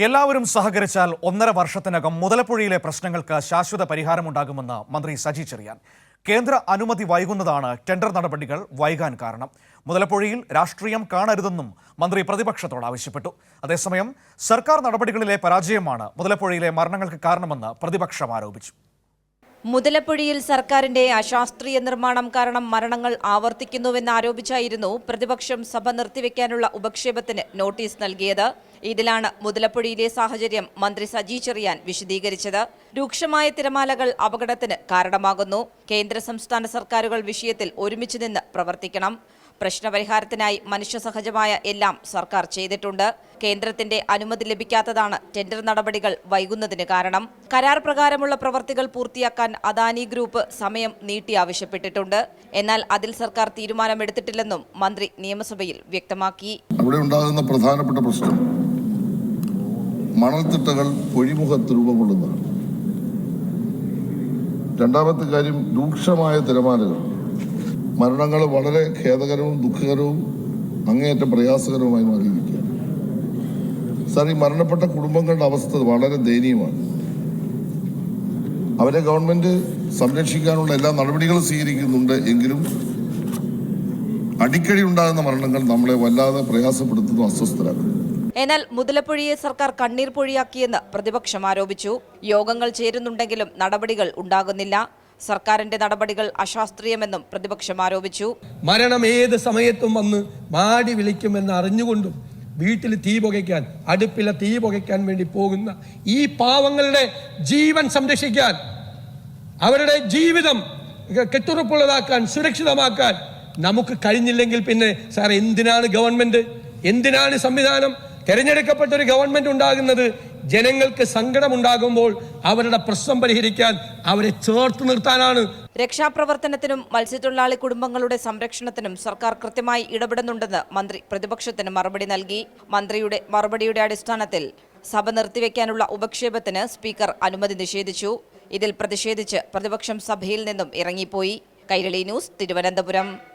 എല്ലാവരും സഹകരിച്ചാൽ 1.5 വർഷത്തിനകം മുതലപ്പുഴയിലെ പ്രശ്നങ്ങൾക്ക് ശാശ്വത പരിഹാരമുണ്ടാകുമെന്ന് മന്ത്രി സജി ചെറിയാൻ. കേന്ദ്ര അനുമതി വൈകുന്നതാണ് ടെൻഡർ നടപടികൾ വൈകാൻ കാരണം. മുതലപ്പുഴയിൽ രാഷ്ട്രീയം കാണരുതെന്നും മന്ത്രി പ്രതിപക്ഷത്തോട് ആവശ്യപ്പെട്ടു. അതേസമയം സർക്കാർ നടപടികളിലെ പരാജയമാണ് മുതലപ്പുഴയിലെ മരണങ്ങൾക്ക് കാരണമെന്ന് പ്രതിപക്ഷം ആരോപിച്ചു. മുതലപ്പുഴയിൽ സർക്കാരിന്റെ അശാസ്ത്രീയ നിർമ്മാണം കാരണം മരണങ്ങൾ ആവർത്തിക്കുന്നുവെന്നാരോപിച്ചായിരുന്നു പ്രതിപക്ഷം സഭ നിർത്തിവെക്കാനുള്ള ഉപക്ഷേപത്തിന് നോട്ടീസ് നൽകിയത്. ഇതിലാണ് മുതലപ്പുഴയിലെ സാഹചര്യം മന്ത്രി സജി ചെറിയാൻ വിശദീകരിച്ചത്. രൂക്ഷമായ തിരമാലകൾ അപകടത്തിന് കാരണമാകുന്നു. കേന്ദ്ര സംസ്ഥാന സർക്കാരുകൾ വിഷയത്തിൽ ഒരുമിച്ച് നിന്ന് പ്രവർത്തിക്കണം. പ്രശ്നപരിഹാരത്തിനായി മനുഷ്യസഹജമായ എല്ലാം സർക്കാർ ചെയ്തിട്ടുണ്ട്. കേന്ദ്രത്തിന്റെ അനുമതി ലഭിക്കാത്തതാണ് ടെൻഡർ നടപടികൾ വൈകുന്നതിന് കാരണം. കരാർ പ്രകാരമുള്ള പ്രവർത്തികൾ പൂർത്തിയാക്കാൻ അദാനി ഗ്രൂപ്പ് സമയം നീട്ടി ആവശ്യപ്പെട്ടിട്ടുണ്ട്. എന്നാൽ അതിൽ സർക്കാർ തീരുമാനമെടുത്തിട്ടില്ലെന്നും മന്ത്രി നിയമസഭയിൽ വ്യക്തമാക്കി. അവിടെ ഉണ്ടാകുന്ന പ്രധാനപ്പെട്ട പ്രശ്നം മണൽത്തിട്ടകൾ പൊഴിമുഖത്ത് രൂപം കൊള്ളുന്നതാണ്. രണ്ടാമത്തെ കാര്യം രൂക്ഷമായ തിരമാലകൾ. മരണങ്ങൾ വളരെ ഖേദകരവും ദുഃഖകരവും അങ്ങേയറ്റം പ്രയാസകരവുമായി മാറിയിരിക്കുകയാണ്. സാർ, ഈ മരണപ്പെട്ട കുടുംബങ്ങളുടെ അവസ്ഥ വളരെ ദയനീയമാണ്. അവരെ ഗവൺമെന്റ് സംരക്ഷിക്കാനുള്ള എല്ലാ നടപടികളും സ്വീകരിക്കുന്നുണ്ട്. എങ്കിലും അടിക്കടി ഉണ്ടാകുന്ന മരണങ്ങൾ നമ്മളെ വല്ലാതെ പ്രയാസപ്പെടുത്തുന്നു, അസ്വസ്ഥരാക്കുന്നു. എന്നാൽ മുതലപ്പുഴയെ സർക്കാർ കണ്ണീർ പൊഴിയാക്കിയെന്ന് പ്രതിപക്ഷം ആരോപിച്ചു. യോഗങ്ങൾ ചേരുന്നുണ്ടെങ്കിലും നടപടികൾ ഉണ്ടാകുന്നില്ല. സർക്കാരിന്റെ നടപടികൾ അശാസ്ത്രീയമെന്നും പ്രതിപക്ഷം ആരോപിച്ചു. മരണം ഏത് സമയത്തും വന്ന് മാടി വിളിക്കുമെന്ന് അറിഞ്ഞുകൊണ്ടും വീട്ടിൽ തീ പുകയ്ക്കാൻ, അടുപ്പിലെ തീ പുകയ്ക്കാൻ വേണ്ടി പോകുന്ന ഈ പാവങ്ങളുടെ ജീവൻ സംരക്ഷിക്കാൻ, അവരുടെ ജീവിതം കെട്ടുറപ്പുള്ളതാക്കാൻ, സുരക്ഷിതമാക്കാൻ നമുക്ക് കഴിഞ്ഞില്ലെങ്കിൽ പിന്നെ സാർ എന്തിനാണ് ഗവൺമെന്റ്, എന്തിനാണ് സംവിധാനം? തെരഞ്ഞെടുക്കപ്പെട്ട ഒരു ഗവൺമെന്റ് ഉണ്ടാകുന്നത് ജനങ്ങൾക്ക് സങ്കടമുണ്ടാകുമ്പോൾ അവരുടെ പ്രശ്നം പരിഹരിക്കാൻ, അവരെ ചേർത്ത് നിർത്താനാണ്. രക്ഷാപ്രവർത്തനത്തിനും മത്സ്യത്തൊഴിലാളി കുടുംബങ്ങളുടെ സംരക്ഷണത്തിനും സർക്കാർ കൃത്യമായി ഇടപെടുന്നുണ്ടെന്ന് മന്ത്രി പ്രതിപക്ഷത്തിന് മറുപടി നൽകി. മന്ത്രിയുടെ മറുപടിയുടെ അടിസ്ഥാനത്തിൽ സഭ നിർത്തിവെക്കാനുള്ള ഉപക്ഷേപത്തിന് സ്പീക്കർ അനുമതി നിഷേധിച്ചു. ഇതിൽ പ്രതിഷേധിച്ച് പ്രതിപക്ഷം സഭയിൽ നിന്നും ഇറങ്ങിപ്പോയി. കൈരളി ന്യൂസ്, തിരുവനന്തപുരം.